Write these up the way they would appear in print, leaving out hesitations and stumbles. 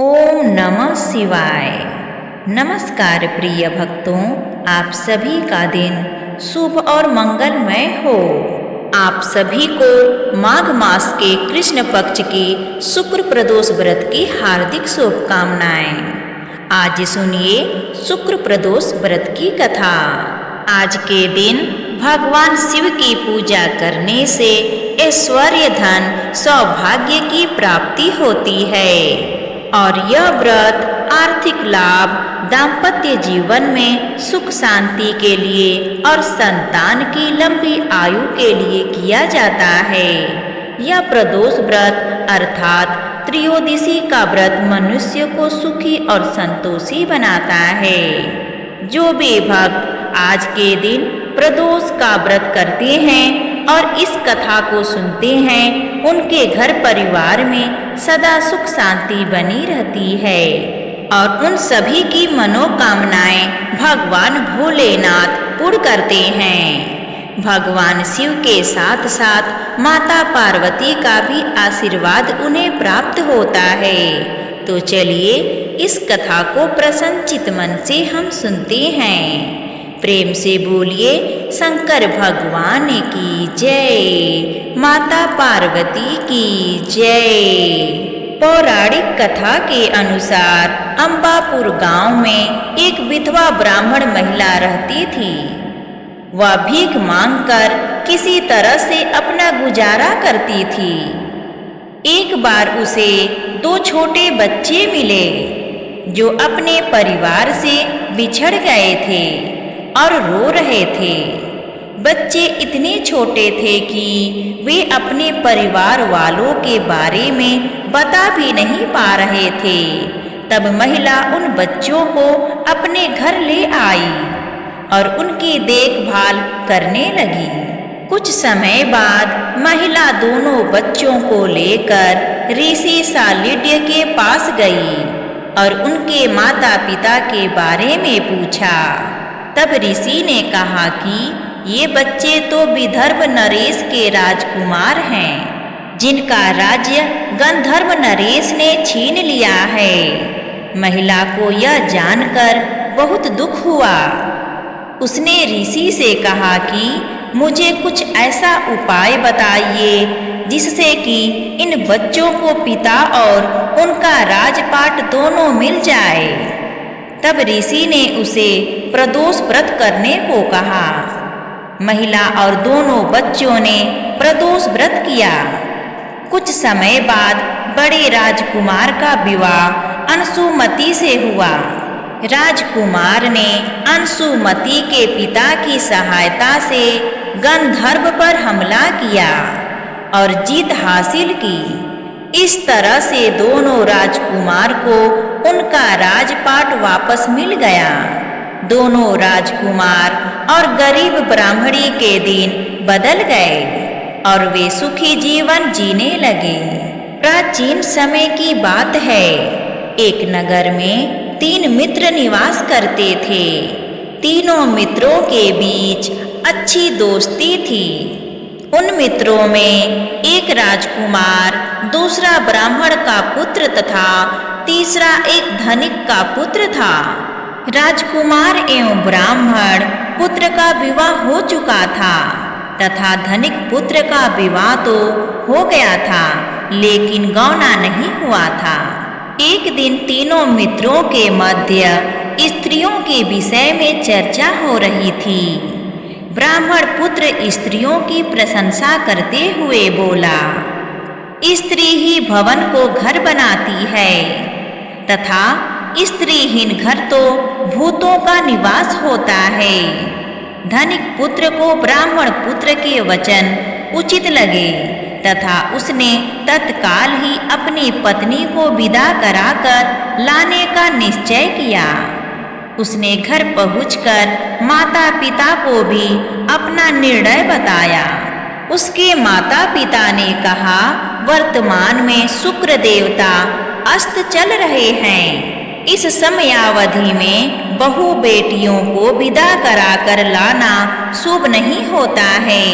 ओम नमः शिवाय। नमस्कार प्रिय भक्तों, आप सभी का दिन शुभ और मंगलमय हो। आप सभी को माघ मास के कृष्ण पक्ष के शुक्र प्रदोष व्रत की हार्दिक शुभकामनाएं। आज सुनिए शुक्र प्रदोष व्रत की कथा। आज के दिन भगवान शिव की पूजा करने से ऐश्वर्य, धन, सौभाग्य की प्राप्ति होती है और यह व्रत आर्थिक लाभ, दाम्पत्य जीवन में सुख शांति के लिए और संतान की लंबी आयु के लिए किया जाता है। यह प्रदोष व्रत अर्थात त्रयोदशी का व्रत मनुष्य को सुखी और संतोषी बनाता है। जो भी भक्त आज के दिन प्रदोष का व्रत करते हैं और इस कथा को सुनते हैं, उनके घर परिवार में सदा सुख शांति बनी रहती है और उन सभी की मनोकामनाएं भगवान भोलेनाथ पूर्ण करते हैं। भगवान शिव के साथ साथ माता पार्वती का भी आशीर्वाद उन्हें प्राप्त होता है। तो चलिए इस कथा को प्रसन्नचित मन से हम सुनते हैं। प्रेम से बोलिए शंकर भगवान की जय, माता पार्वती की जय। पौराणिक कथा के अनुसार अंबापुर गांव में एक विधवा ब्राह्मण महिला रहती थी। वह भीख मांगकर किसी तरह से अपना गुजारा करती थी। एक बार उसे 2 छोटे बच्चे मिले जो अपने परिवार से बिछड़ गए थे और रो रहे थे। बच्चे इतने छोटे थे कि वे अपने परिवार वालों के बारे में बता भी नहीं पा रहे थे। तब महिला उन बच्चों को अपने घर ले आई और उनकी देखभाल करने लगी। कुछ समय बाद महिला दोनों बच्चों को लेकर ऋषि शाल्डिय के पास गई और उनके माता पिता के बारे में पूछा। तब ऋषि ने कहा कि ये बच्चे तो विदर्भ नरेश के राजकुमार हैं, जिनका राज्य गंधर्व नरेश ने छीन लिया है। महिला को यह जानकर बहुत दुख हुआ। उसने ऋषि से कहा कि मुझे कुछ ऐसा उपाय बताइए जिससे कि इन बच्चों को पिता और उनका राजपाट दोनों मिल जाए। तब ऋषि ने उसे प्रदोष व्रत करने को कहा। महिला और दोनों बच्चों ने प्रदोष व्रत किया। कुछ समय बाद बड़े राजकुमार का विवाह अंशुमति से हुआ। राजकुमार ने अंशुमति के पिता की सहायता से गंधर्व पर हमला किया और जीत हासिल की। इस तरह से दोनों राजकुमार को उनका राजपाट वापस मिल गया। दोनों राजकुमार और गरीब ब्राह्मणी के दिन बदल गए और वे सुखी जीवन जीने लगे। प्राचीन समय की बात है। एक नगर में 3 मित्र निवास करते थे। तीनों मित्रों के बीच अच्छी दोस्ती थी। उन मित्रों में एक राजकुमार, दूसरा ब्राह्मण का पुत्र तथा तीसरा एक धनिक का पुत्र था। राजकुमार एवं ब्राह्मण पुत्र का विवाह हो चुका था तथा धनिक पुत्र का विवाह तो हो गया था, लेकिन गौना नहीं हुआ था। एक दिन तीनों मित्रों के मध्य स्त्रियों के विषय में चर्चा हो रही थी। ब्राह्मण पुत्र स्त्रियों की प्रशंसा करते हुए बोला, स्त्री ही भवन को घर बनाती है तथा स्त्रीहीन घर तो भूतों का निवास होता है। धनिक पुत्र को ब्राह्मण पुत्र के वचन उचित लगे तथा उसने तत्काल ही अपनी पत्नी को विदा कराकर लाने का निश्चय किया। उसने घर पहुंचकर माता पिता को भी अपना निर्णय बताया। उसके माता पिता ने कहा, वर्तमान में शुक्र देवता अस्त चल रहे हैं। इस समयावधि में बहु बेटियों को विदा कराकर लाना शुभ नहीं होता है।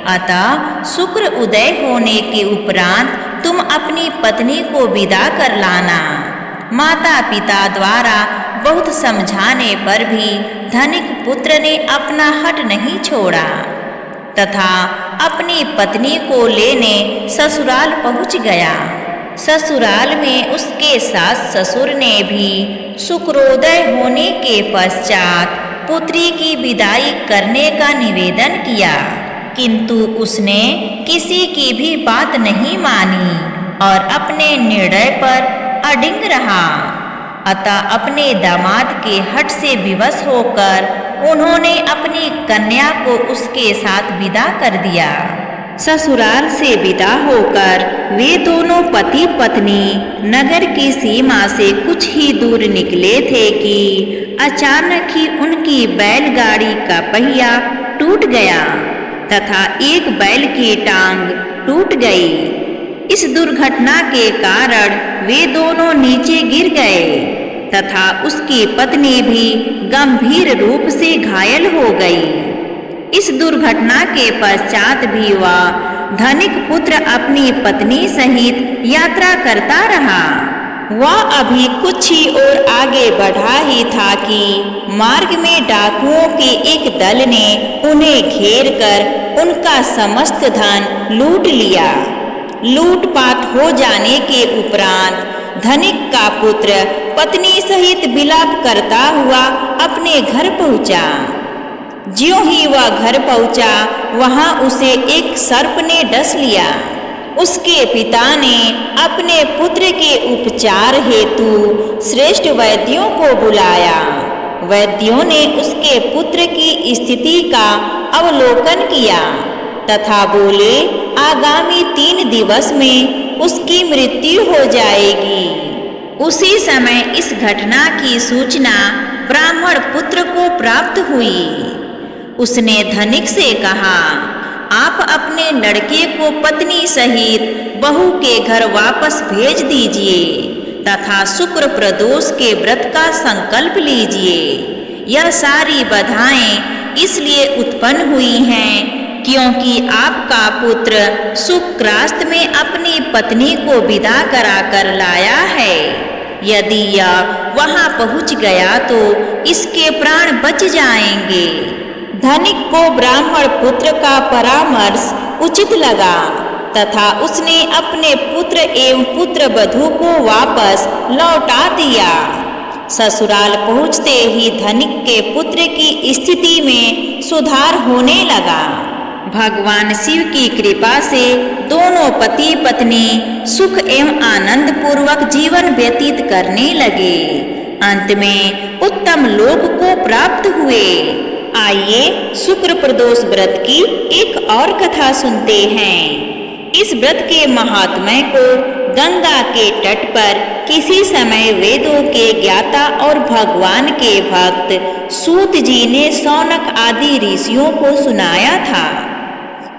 अतः शुक्र उदय होने के उपरांत तुम अपनी पत्नी को विदा कर लाना। माता पिता द्वारा बहुत समझाने पर भी धनिक पुत्र ने अपना हट नहीं छोड़ा तथा अपनी पत्नी को लेने ससुराल पहुंच गया। ससुराल में उसके सास ससुर ने भी शुक्रोदय होने के पश्चात पुत्री की विदाई करने का निवेदन किया, किंतु उसने किसी की भी बात नहीं मानी और अपने निर्णय पर अडिग रहा। अतः अपने दामाद के हठ से विवश होकर उन्होंने अपनी कन्या को उसके साथ विदा कर दिया। ससुराल से विदा होकर वे दोनों पति पत्नी नगर की सीमा से कुछ ही दूर निकले थे कि अचानक ही उनकी बैलगाड़ी का पहिया टूट गया तथा एक बैल की टांग टूट गई। इस दुर्घटना के कारण वे दोनों नीचे गिर गए तथा उसकी पत्नी भी गंभीर रूप से घायल हो गई। इस दुर्घटना के पश्चात भी वह धनिक पुत्र अपनी पत्नी सहित यात्रा करता रहा। वह अभी कुछ ही और आगे बढ़ा ही था कि मार्ग में डाकुओं के एक दल ने उन्हें घेर कर उनका समस्त धन लूट लिया। लूटपाट हो जाने के उपरांत धनिक का पुत्र पत्नी सहित विलाप करता हुआ अपने घर पहुंचा। ज्यों ही वह घर पहुंचा, वहां उसे एक सर्प ने डस लिया। उसके पिता ने अपने पुत्र के उपचार हेतु श्रेष्ठ वैद्यों को बुलाया। वैद्यों ने उसके पुत्र की स्थिति का अवलोकन किया तथा बोले, आगामी 3 दिवस में उसकी मृत्यु हो जाएगी। उसी समय इस घटना की सूचना ब्राह्मण पुत्र को प्राप्त हुई। उसने धनिक से कहा, आप अपने लड़के को पत्नी सहित बहू के घर वापस भेज दीजिए तथा शुक्र प्रदोष के व्रत का संकल्प लीजिए। यह सारी बाधाएं इसलिए उत्पन्न हुई हैं क्योंकि आपका पुत्र शुक्रास्त में अपनी पत्नी को विदा कराकर लाया है। यदि यह वहां पहुंच गया तो इसके प्राण बच जाएंगे। धनिक को ब्राह्मण पुत्र का परामर्श उचित लगा तथा उसने अपने पुत्र एवं पुत्र वधू को वापस लौटा दिया। ससुराल पहुंचते ही धनिक के पुत्र की स्थिति में सुधार होने लगा। भगवान शिव की कृपा से दोनों पति पत्नी सुख एवं आनंद पूर्वक जीवन व्यतीत करने लगे। अंत में उत्तम लोक को प्राप्त हुए। आइए शुक्र प्रदोष व्रत की एक और कथा सुनते हैं। इस व्रत के महात्म्य को गंगा के तट पर किसी समय वेदों के ज्ञाता और भगवान के भक्त सूत जी ने शौनक आदि ऋषियों को सुनाया था।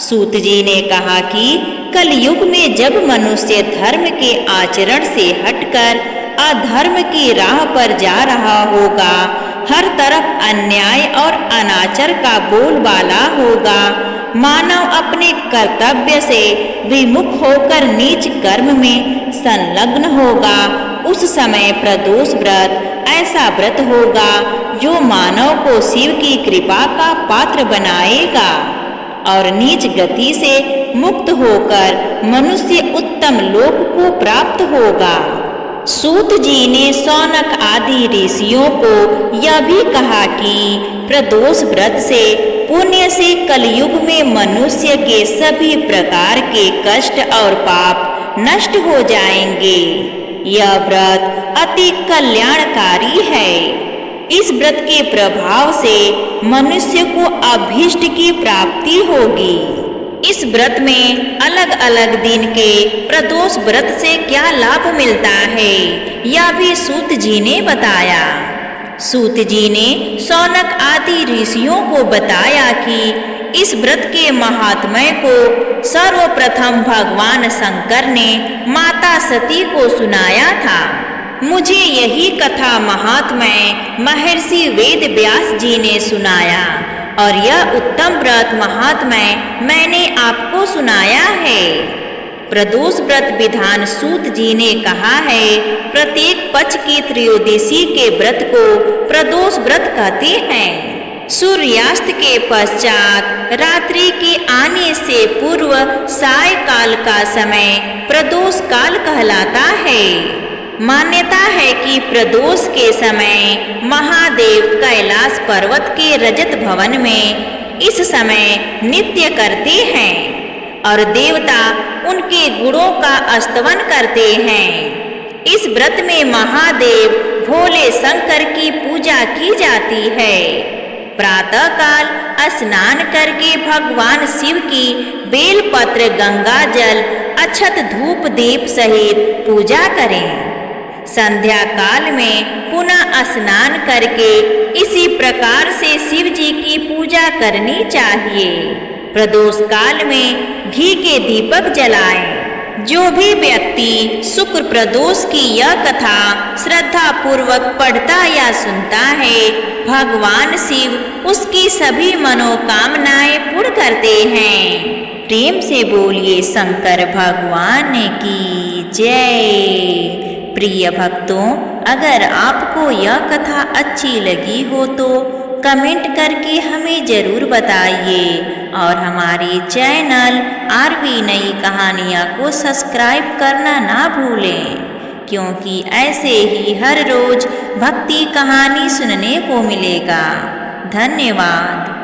सूत जी ने कहा कि कलयुग में जब मनुष्य धर्म के आचरण से हटकर अधर्म की राह पर जा रहा होगा, हर तरफ अन्याय और अनाचार का बोलबाला होगा, मानव अपने कर्तव्य से विमुख होकर नीच कर्म में संलग्न होगा, उस समय प्रदोष व्रत ऐसा व्रत होगा जो मानव को शिव की कृपा का पात्र बनाएगा और नीच गति से मुक्त होकर मनुष्य उत्तम लोक को प्राप्त होगा। सूत जी ने शौनक आदि ऋषियों को यह भी कहा कि प्रदोष व्रत से पुण्य से कलयुग में मनुष्य के सभी प्रकार के कष्ट और पाप नष्ट हो जाएंगे। यह व्रत अति कल्याणकारी है। इस व्रत के प्रभाव से मनुष्य को अभीष्ट की प्राप्ति होगी। इस व्रत में अलग अलग दिन के प्रदोष व्रत से क्या लाभ मिलता है, यह भी सूत जी ने बताया। सूत जी ने शौनक आदि ऋषियों को बताया कि इस व्रत के महात्म्य को सर्वप्रथम भगवान शंकर ने माता सती को सुनाया था। मुझे यही कथा महात्म्य महर्षि वेद व्यास जी ने सुनाया और यह उत्तम व्रत महात्म्य मैंने आपको सुनाया है। प्रदोष व्रत विधान सूत जी ने कहा है। प्रत्येक पक्ष की त्रयोदशी के व्रत को प्रदोष व्रत कहते हैं। सूर्यास्त के पश्चात रात्रि के आने से पूर्व सायकाल का समय प्रदोष काल कहलाता है। मान्यता है कि प्रदोष के समय महादेव कैलाश पर्वत के रजत भवन में इस समय नृत्य करते हैं और देवता उनके गुणों का स्तवन करते हैं। इस व्रत में महादेव भोले शंकर की पूजा की जाती है। प्रातः काल स्नान करके भगवान शिव की बेलपत्र, गंगा जल, अक्षत, धूप, दीप सहित पूजा करें। संध्या काल में पुनः स्नान करके इसी प्रकार से शिव जी की पूजा करनी चाहिए। प्रदोष काल में घी के दीपक जलाएं। जो भी व्यक्ति शुक्र प्रदोष की यह कथा श्रद्धा पूर्वक पढ़ता या सुनता है, भगवान शिव उसकी सभी मनोकामनाएं पूर्ण करते हैं। प्रेम से बोलिए शंकर भगवान की जय। प्रिय भक्तों, अगर आपको यह कथा अच्छी लगी हो तो कमेंट करके हमें जरूर बताइए और हमारे चैनल आरवी नई कहानियाँ को सब्सक्राइब करना ना भूलें, क्योंकि ऐसे ही हर रोज भक्ति कहानी सुनने को मिलेगा। धन्यवाद।